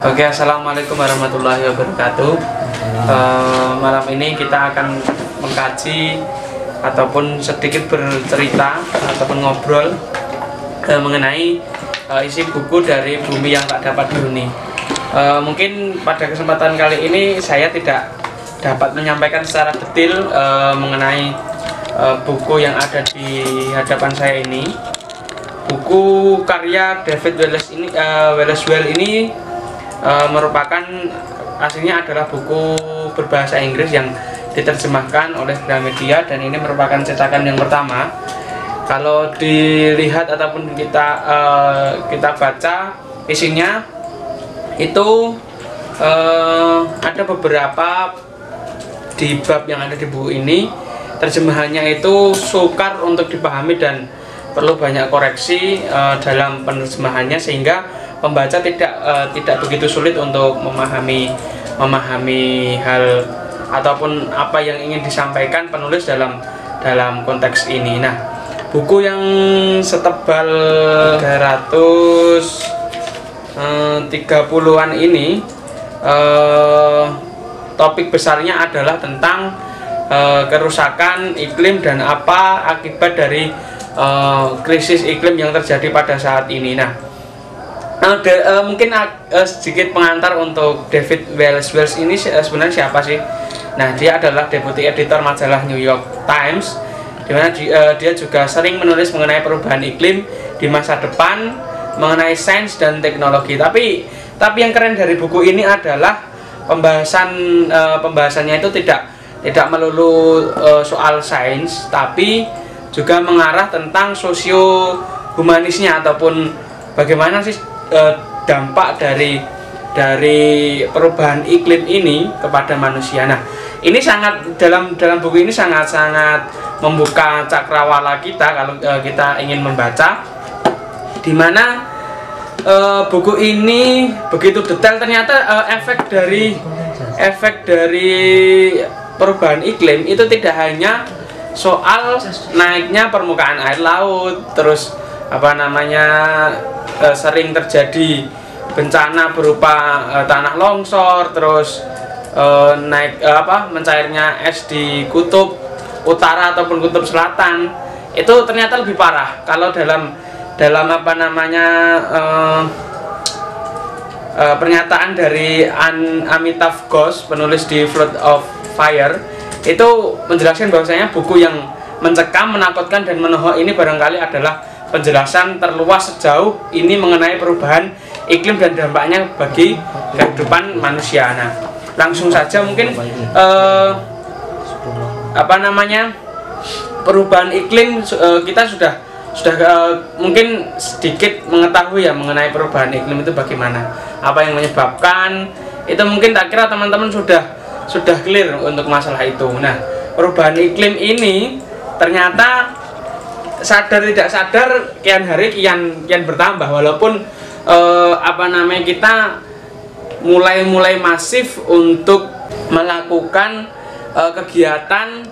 Oke, assalamualaikum warahmatullahi wabarakatuh. Malam ini kita akan mengkaji ataupun sedikit bercerita ataupun ngobrol mengenai isi buku dari Bumi yang Tak Dapat Dihuni. Mungkin pada kesempatan kali ini saya tidak dapat menyampaikan secara detail mengenai buku yang ada di hadapan saya ini. Buku karya David Wallace-Wells ini merupakan aslinya adalah buku berbahasa Inggris yang diterjemahkan oleh Gramedia, dan ini merupakan cetakan yang pertama. Kalau dilihat ataupun kita baca isinya itu ada beberapa di bab yang ada di buku ini. Terjemahannya itu sukar untuk dipahami dan perlu banyak koreksi dalam penerjemahannya, sehingga pembaca tidak begitu sulit untuk memahami hal ataupun apa yang ingin disampaikan penulis dalam konteks ini. Nah, buku yang setebal 330-an ini topik besarnya adalah tentang kerusakan iklim dan apa akibat dari krisis iklim yang terjadi pada saat ini. Nah, mungkin sedikit pengantar untuk David Wallace-Wells ini sebenarnya siapa sih? Nah, dia adalah deputi editor majalah New York Times, di mana dia juga sering menulis mengenai perubahan iklim di masa depan, mengenai sains dan teknologi. Tapi yang keren dari buku ini adalah pembahasannya itu tidak melulu soal sains, tapi juga mengarah tentang sosio-humanisnya ataupun bagaimana sih dampak dari perubahan iklim ini kepada manusia. Nah, ini sangat dalam buku ini sangat membuka cakrawala kita kalau kita ingin membaca, di mana buku ini begitu detail. Ternyata efek dari perubahan iklim itu tidak hanya soal naiknya permukaan air laut, terus sering terjadi bencana berupa tanah longsor, terus mencairnya es di kutub utara ataupun kutub selatan. Itu ternyata lebih parah kalau dalam pernyataan dari Amitav Ghosh, penulis di Flood of Fire, itu menjelaskan bahwasanya buku yang mencekam, menakutkan, dan menohok ini barangkali adalah penjelasan terluas sejauh ini mengenai perubahan iklim dan dampaknya bagi kehidupan manusia. Nah, langsung saja mungkin perubahan iklim, kita sudah mungkin sedikit mengetahui ya mengenai perubahan iklim itu bagaimana, apa yang menyebabkan itu. Mungkin tak kira teman-teman sudah clear untuk masalah itu. Nah, perubahan iklim ini ternyata sadar tidak sadar kian hari kian bertambah, walaupun kita mulai masif untuk melakukan kegiatan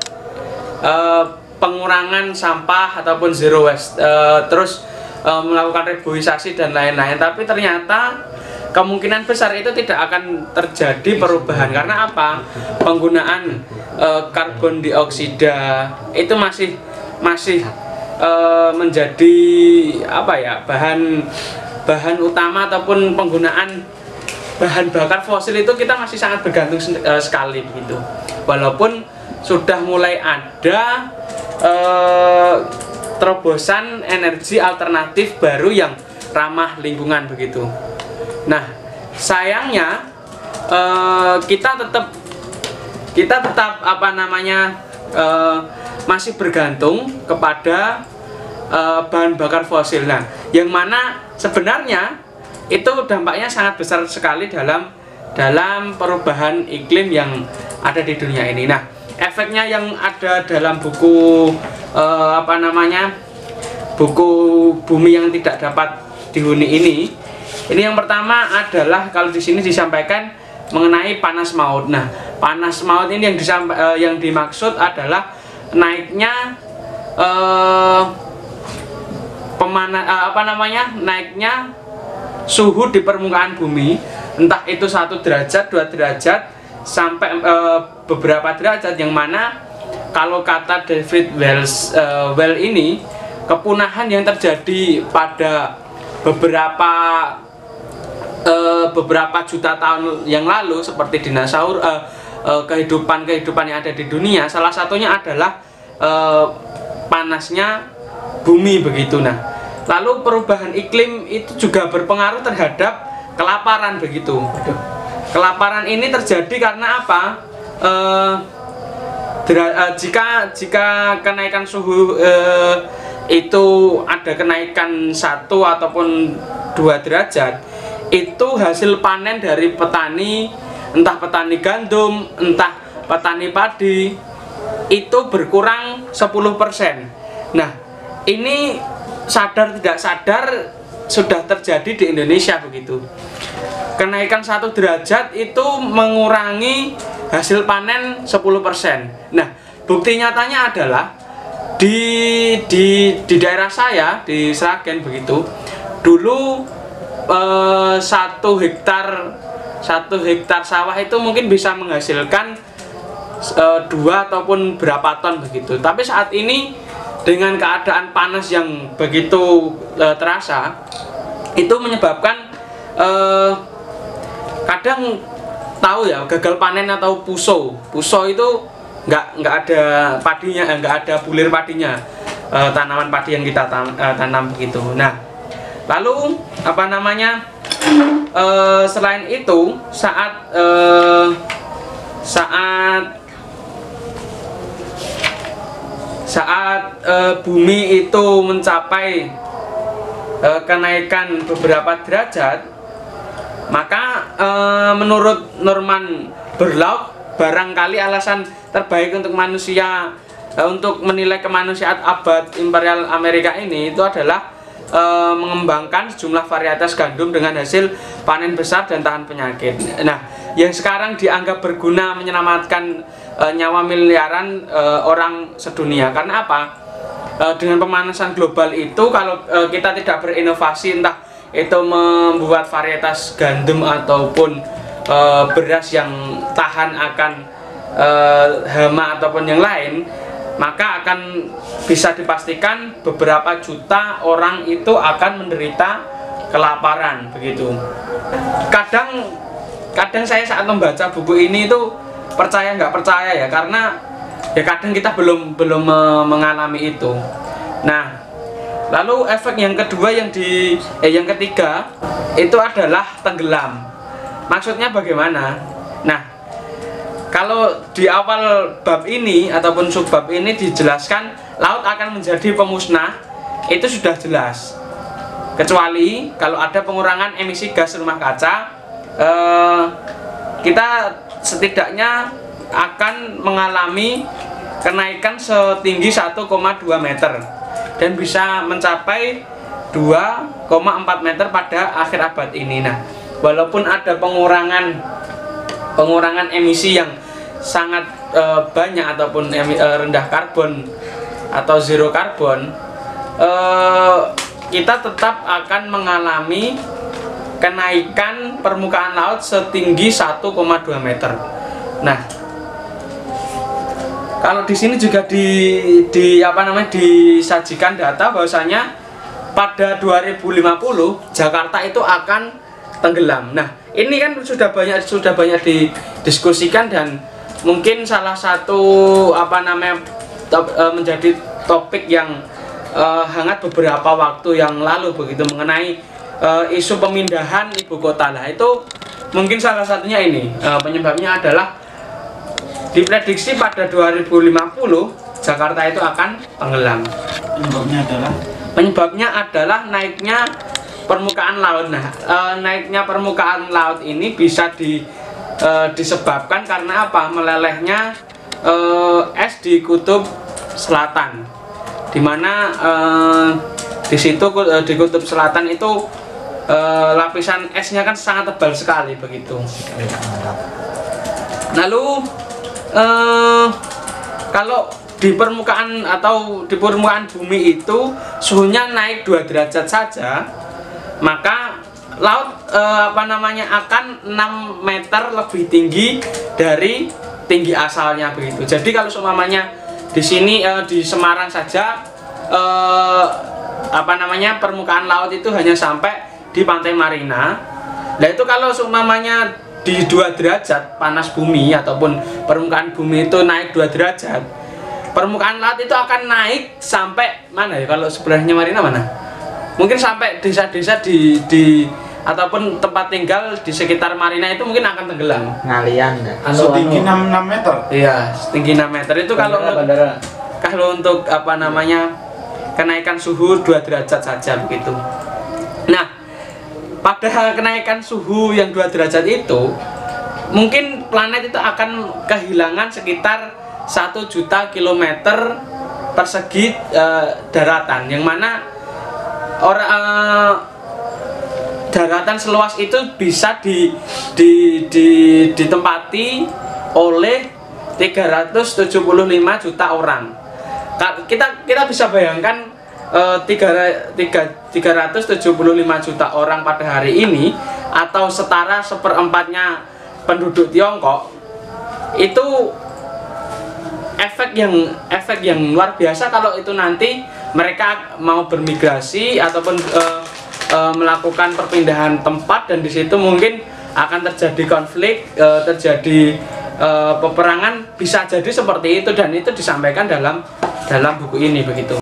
pengurangan sampah ataupun zero waste, terus melakukan reboisasi dan lain-lain. Tapi ternyata kemungkinan besar itu tidak akan terjadi perubahan. Karena apa? Penggunaan karbon dioksida itu masih menjadi bahan utama, ataupun penggunaan bahan bakar fosil itu kita masih sangat bergantung sekali begitu. Walaupun sudah mulai ada terobosan energi alternatif baru yang ramah lingkungan begitu. Nah, sayangnya kita tetap masih bergantung kepada bahan bakar fosil. Nah, yang mana sebenarnya itu dampaknya sangat besar sekali dalam perubahan iklim yang ada di dunia ini. Nah, efeknya yang ada dalam buku buku Bumi yang Tidak Dapat Dihuni ini yang pertama adalah, kalau di sini disampaikan mengenai panas maut. Nah, panas maut ini yang dimaksud adalah naiknya naiknya suhu di permukaan bumi entah itu 1 derajat, 2 derajat, sampai beberapa derajat, yang mana kalau kata David Well ini, kepunahan yang terjadi pada beberapa juta tahun yang lalu seperti dinosaurus, kehidupan yang ada di dunia, salah satunya adalah panasnya bumi begitu. Nah, lalu perubahan iklim itu juga berpengaruh terhadap kelaparan begitu. Kelaparan ini terjadi karena apa? Jika kenaikan suhu itu ada kenaikan 1 ataupun 2 derajat, itu hasil panen dari petani, entah petani gandum, entah petani padi, itu berkurang 10%. Nah, ini sadar tidak sadar sudah terjadi di Indonesia begitu. Kenaikan 1 derajat itu mengurangi hasil panen 10%. Nah, bukti nyatanya adalah di daerah saya di Sragen begitu. Dulu 1 hektar sawah itu mungkin bisa menghasilkan 2 ataupun berapa ton begitu. Tapi saat ini dengan keadaan panas yang begitu terasa, itu menyebabkan kadang tahu ya, gagal panen atau puso itu nggak ada padinya, nggak ada bulir padinya, tanaman padi yang kita tanam begitu. Nah, lalu apa namanya, selain itu saat bumi itu mencapai kenaikan beberapa derajat, maka menurut Norman Borlaug, barangkali alasan terbaik untuk manusia untuk menilai kemanusiaan abad Imperial Amerika ini itu adalah mengembangkan sejumlah varietas gandum dengan hasil panen besar dan tahan penyakit. Nah, yang sekarang dianggap berguna menyelamatkan nyawa miliaran orang sedunia. Karena apa? Dengan pemanasan global itu, kalau kita tidak berinovasi, entah itu membuat varietas gandum ataupun beras yang tahan akan hama ataupun yang lain, maka akan bisa dipastikan beberapa juta orang itu akan menderita kelaparan begitu. Kadang saya saat membaca buku ini itu percaya nggak percaya ya, karena ya kadang kita belum mengalami itu. Nah, lalu efek yang kedua yang ketiga itu adalah tenggelam. Maksudnya bagaimana? Nah, kalau di awal bab ini ataupun subbab ini dijelaskan laut akan menjadi pemusnah, itu sudah jelas. Kecuali kalau ada pengurangan emisi gas rumah kaca, kita setidaknya akan mengalami kenaikan setinggi 1,2 meter dan bisa mencapai 2,4 meter pada akhir abad ini. Nah, walaupun ada pengurangan emisi yang sangat banyak ataupun rendah karbon atau zero karbon, kita tetap akan mengalami kenaikan permukaan laut setinggi 1,2 meter. Nah, kalau di sini juga disajikan data bahwasanya pada 2050 Jakarta itu akan tenggelam. Nah, ini kan sudah banyak didiskusikan dan mungkin salah satu menjadi topik yang hangat beberapa waktu yang lalu begitu, mengenai isu pemindahan ibu kota. Nah, itu mungkin salah satunya ini penyebabnya adalah diprediksi pada 2050 Jakarta itu akan tenggelam. Penyebabnya adalah naiknya permukaan laut. Nah, naiknya permukaan laut ini bisa disebabkan karena apa? Melelehnya es di kutub selatan, dimana di situ di kutub selatan itu lapisan esnya kan sangat tebal sekali begitu. Lalu kalau di permukaan bumi itu suhunya naik 2 derajat saja, maka laut akan 6 meter lebih tinggi dari tinggi asalnya begitu. Jadi kalau seumpamanya di sini di Semarang saja permukaan laut itu hanya sampai di Pantai Marina. Nah itu kalau seumpamanya di 2 derajat panas bumi ataupun permukaan bumi itu naik 2 derajat, permukaan laut itu akan naik sampai mana ya? Kalau sebelahnya Marina mana? Mungkin sampai desa-desa di ataupun tempat tinggal di sekitar Marina itu mungkin akan tenggelam. Ngalian ya. Setinggi 6 meter. Iya, setinggi 6 meter itu kalau untuk kenaikan suhu 2 derajat saja begitu. Nah, pada kenaikan suhu yang 2 derajat itu mungkin planet itu akan kehilangan sekitar 1 juta kilometer persegi daratan, yang mana daratan seluas itu bisa ditempati oleh 375 juta orang. Kita bisa bayangkan 375 juta orang pada hari ini, atau setara 1/4-nya penduduk Tiongkok, itu efek yang luar biasa kalau itu nanti mereka mau bermigrasi ataupun melakukan perpindahan tempat, dan di situ mungkin akan terjadi konflik, terjadi peperangan, bisa jadi seperti itu, dan itu disampaikan dalam buku ini begitu.